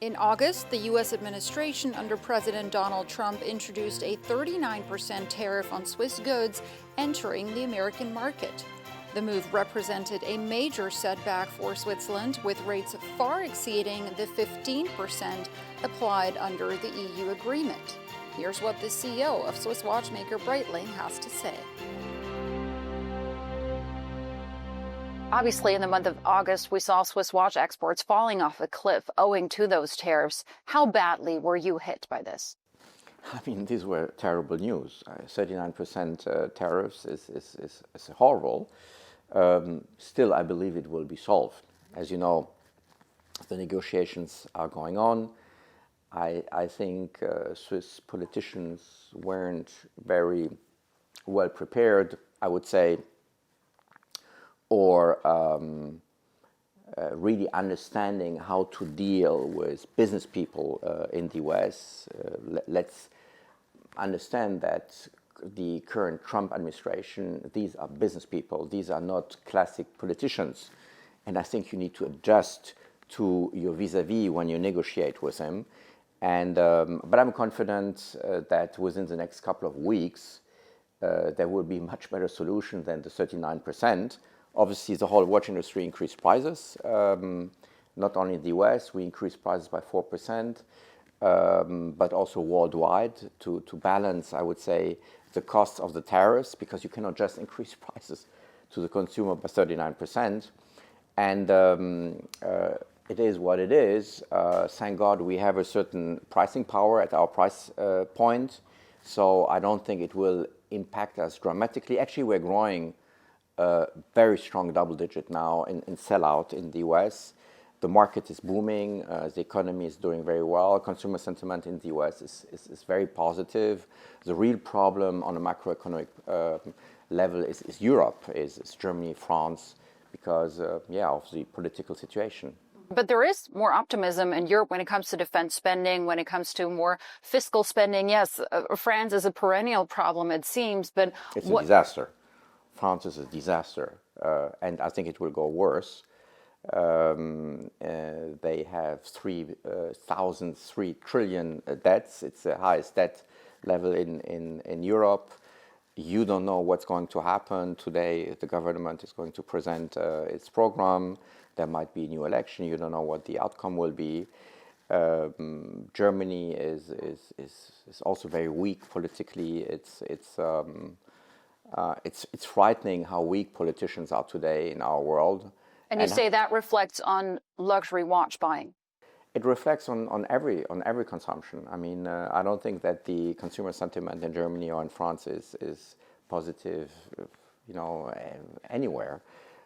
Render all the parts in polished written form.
In August, the U.S. administration under President Donald Trump introduced a 39% tariff on Swiss goods entering the American market. The move represented a major setback for Switzerland, with rates far exceeding the 15% applied under the EU agreement. Here's what the CEO of Swiss watchmaker Breitling has to say. Obviously, in the month of August, we saw Swiss watch exports falling off a cliff owing to those tariffs. How badly were you hit by this? I mean, these were terrible news. 39% tariffs is horrible. Still, I believe it will be solved. As you know, the negotiations are going on. I think Swiss politicians weren't very well prepared, I would say, or really understanding how to deal with business people in the US. Let's understand that the current Trump administration, these are business people. These are not classic politicians. And I think you need to adjust to your vis-a-vis when you negotiate with them. And, but I'm confident that within the next couple of weeks, there will be a much better solution than the 39%. Obviously, the whole watch industry increased prices. Not only in the US, we increased prices by 4%, but also worldwide to balance, I would say, the costs of the tariffs, because you cannot just increase prices to the consumer by 39%. And it is what it is. Thank God we have a certain pricing power at our price point. So I don't think it will impact us dramatically. Actually, we're growing very strong double-digit now in sellout in the US. The market is booming. The economy is doing very well. Consumer sentiment in the US is very positive. The real problem on a macroeconomic level is Europe, is Germany, France, because of the political situation. But there is more optimism in Europe when it comes to defense spending, when it comes to more fiscal spending. Yes, France is a perennial problem, it seems, but it's a disaster. France is a disaster, and I think it will go worse. They have 3 trillion debts. It's the highest debt level in Europe. You don't know what's going to happen. Today, the government is going to present its program. There might be a new election. You don't know what the outcome will be. Germany is also very weak politically. It's frightening how weak politicians are today in our world. And you say that reflects on luxury watch buying? It reflects on every consumption. I mean, I don't think that the consumer sentiment in Germany or in France is positive, anywhere.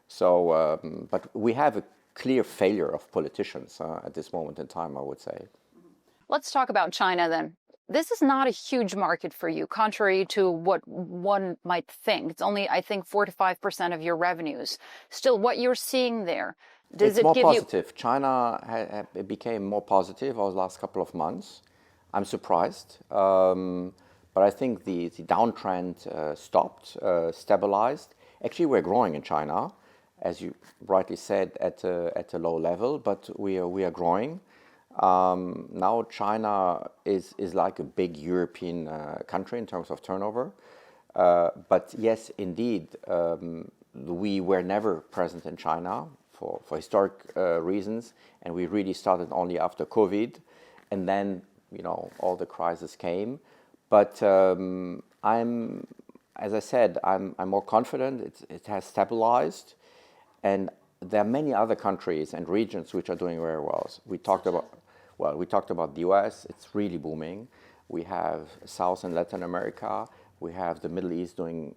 So, but we have a clear failure of politicians at this moment in time, I would say. Let's talk about China then. This is not a huge market for you, contrary to what one might think. It's only, I think, 4 to 5% of your revenues. Still, what you're seeing there, does it give you... It's more positive. China became more positive over the last couple of months. I'm surprised. But I think the downtrend stopped, stabilized. Actually, we're growing in China, as you rightly said, at a low level, but we are growing. Now China is like a big European country in terms of turnover. But yes, indeed, we were never present in China for historic reasons, and we really started only after COVID, and then all the crisis came. But as I said, I'm more confident. It has stabilized, and there are many other countries and regions which are doing very well. We talked about the US. It's really booming. We have South and Latin America. We have the Middle East doing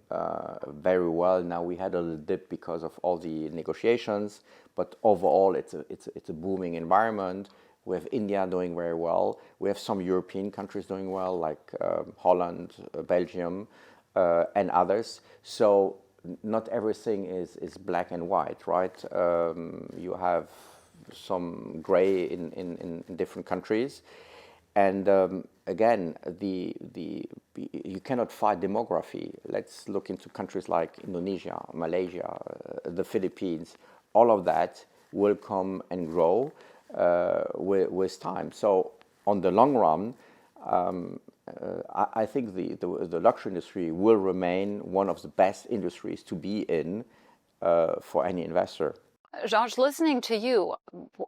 very well. Now we had a little dip because of all the negotiations, but overall it's a booming environment. We have India doing very well. We have some European countries doing well, like Holland, Belgium, and others. So not everything is black and white, right? You have some gray in different countries, and again, you cannot fight demography. Let's look into countries like Indonesia, Malaysia, the Philippines. All of that will come and grow. with time. So on the long run, I think the luxury industry will remain one of the best industries to be in for any investor. Josh, listening to you,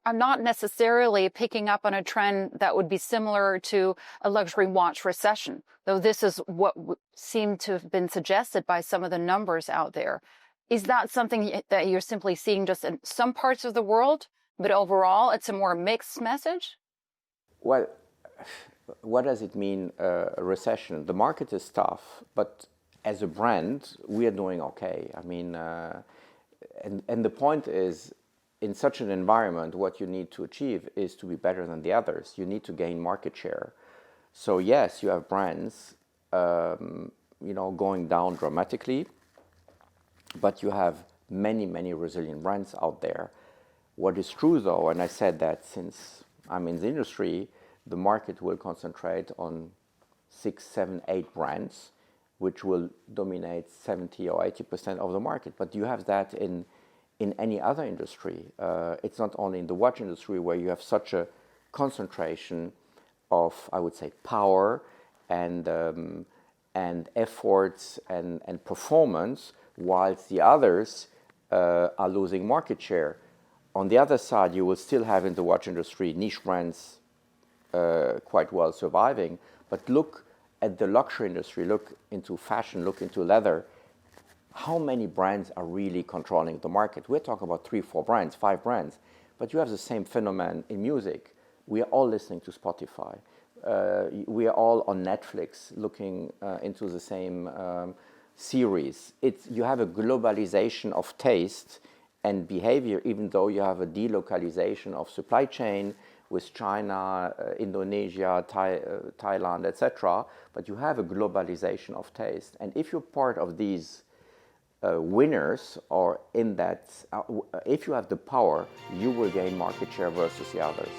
I'm not necessarily picking up on a trend that would be similar to a luxury watch recession, though this is what seemed to have been suggested by some of the numbers out there. Is that something that you're simply seeing just in some parts of the world, but overall it's a more mixed message? Well, what does it mean, a recession? The market is tough, but as a brand, we are doing okay. I mean, and the point is, in such an environment, what you need to achieve is to be better than the others. You need to gain market share. So yes, you have brands, going down dramatically, but you have many, many resilient brands out there. What is true, though, and I said that since I'm in the industry, the market will concentrate on 6, 7, 8 brands, which will dominate 70 or 80% of the market. But you have that in any other industry. It's not only in the watch industry where you have such a concentration of, I would say, power and efforts and performance, whilst the others are losing market share. On the other side, you will still have in the watch industry niche brands quite well surviving. But look at the luxury industry, look into fashion, look into leather. How many brands are really controlling the market? We're talking about 3, 4 brands, 5 brands. But you have the same phenomenon in music. We are all listening to Spotify. We are all on Netflix looking into the same series. You have a globalization of taste and behavior, even though you have a delocalization of supply chain with China, Indonesia, Thailand, etc. But you have a globalization of taste. And if you're part of these winners, or in that, if you have the power, you will gain market share versus the others.